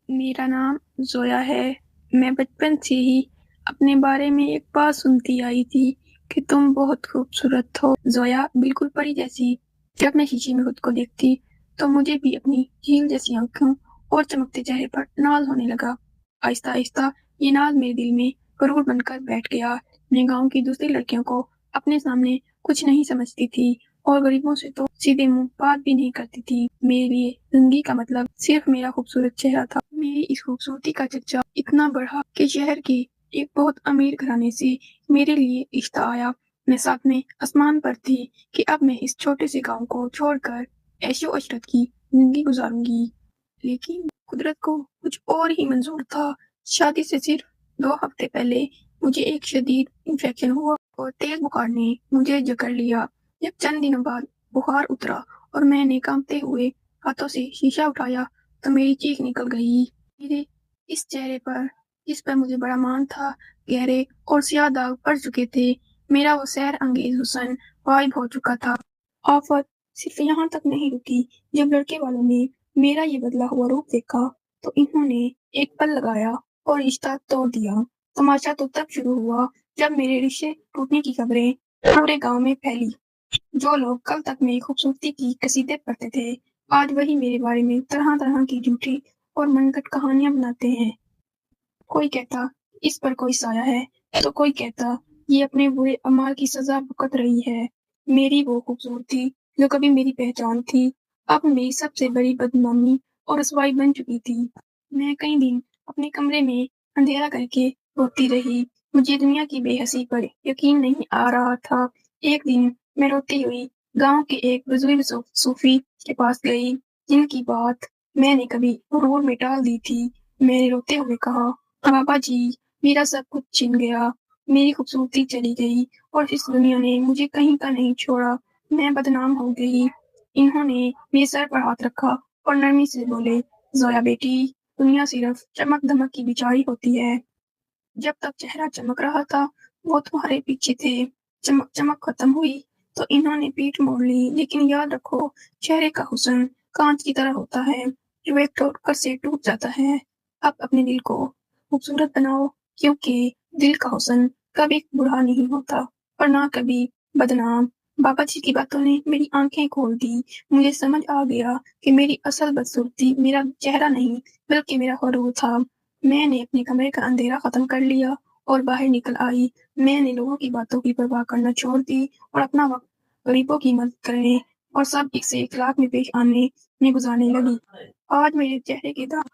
मेरा नाम ज़ोया है। मैं बचपन से ही अपने बारे में एक बात सुनती आई थी कि तुम बहुत खूबसूरत हो ज़ोया, बिल्कुल परी जैसी। जब मैं शीशे में खुद को देखती तो मुझे भी अपनी झील जैसी आंखों और चमकते चेहरे पर नाज होने लगा। आहिस्ता आहिस्ता ये नाज मेरे दिल में गरूर बनकर बैठ गया। मैं गांव की दूसरी लड़कियों को अपने सामने कुछ नहीं समझती थी और गरीबों से तो सीधे मुंह बात भी नहीं करती थी। मेरे लिए जिंदगी का मतलब सिर्फ मेरा खूबसूरत चेहरा था। मेरी इस खूबसूरती का चर्चा इतना बढ़ा कि शहर के एक बहुत अमीर घराने से मेरे लिए रिश्ता आया। मैं साथ में आसमान पर थी कि अब मैं इस छोटे से गांव को छोड़कर ऐशो अशरत की जिंदगी गुजारूंगी। लेकिन कुदरत को कुछ और ही मंजूर था। शादी से सिर्फ 2 हफ्ते पहले मुझे एक शदीद इन्फेक्शन हुआ और तेज बुखार ने मुझे जकड़ लिया। जब चंद दिनों बाद बुखार उतरा और मैंने कांपते हुए हाथों से शीशा उठाया तो मेरी चीख निकल गई। मेरे इस चेहरे पर, जिस पर मुझे बड़ा मान था, गहरे और स्याह दाग पड़ चुके थे। मेरा वो सैर अंगेज हुस्न गायब हो चुका था। आफत सिर्फ यहाँ तक नहीं रुकी। जब लड़के वालों ने मेरा ये बदला हुआ रूप देखा तो इन्होंने एक पल लगाया और रिश्ता तोड़ दिया। तमाशा तो तब शुरू हुआ जब मेरे रिश्ते टूटने की खबरें पूरे गांव में फैली। जो लोग कल तक मेरी खूबसूरती की कसीदे पढ़ते थे, आज वही मेरे बारे में तरह तरह की झूठी और मनगढ़ंत कहानियां बनाते हैं। कोई कहता इस पर कोई साया है, तो कोई कहता ये अपने बुरे अमाल की सजा भुगत रही है। मेरी वो खूबसूरती जो कभी मेरी पहचान थी, अब मेरी सबसे बड़ी बदनामी और रुसवाई बन चुकी थी। मैं कई दिन अपने कमरे में अंधेरा करके रोती रही। मुझे दुनिया की बेहसी पर यकीन नहीं आ रहा था। एक दिन मैं रोती हुई गांव के एक बुजुर्ग सूफी के पास गई, जिनकी बात मैंने कभी गुरूर में टाल दी थी। मैंने रोते हुए कहा, बाबा जी, मेरा सब कुछ छिन गया, मेरी खूबसूरती चली गई और इस दुनिया ने मुझे कहीं का नहीं छोड़ा। मैं बदनाम हो गई। इन्होंने मेरे सर पर हाथ रखा और नरमी से बोले, जोया बेटी, दुनिया सिर्फ चमक धमक की बिचारी होती है। जब तक चेहरा चमक रहा था वो तुम्हारे पीछे थे। चमक चमक खत्म हुई तो इन्होंने पीठ मोड़ ली। लेकिन याद रखो, चेहरे का हुस्न कांच की तरह होता है, जो एक ठोकर से टूट जाता है। अब अपने दिल को खूबसूरत बनाओ, क्योंकि दिल का हुस्न कभी बूढ़ा नहीं होता और ना कभी बदनाम। बाबा जी की बातों ने मेरी आंखें खोल दी। मुझे समझ आ गया कि मेरी असल बदसूरती मेरा चेहरा नहीं बल्कि मेरा गुरूर था। मैंने अपने कमरे का अंधेरा खत्म कर लिया और बाहर निकल आई। मैंने लोगों की बातों की परवाह करना छोड़ दी और अपना वक्त गरीबों की मदद करने और सब एक से एक लाख में पेश आने में गुजारने लगी। आज मेरे चेहरे के दाग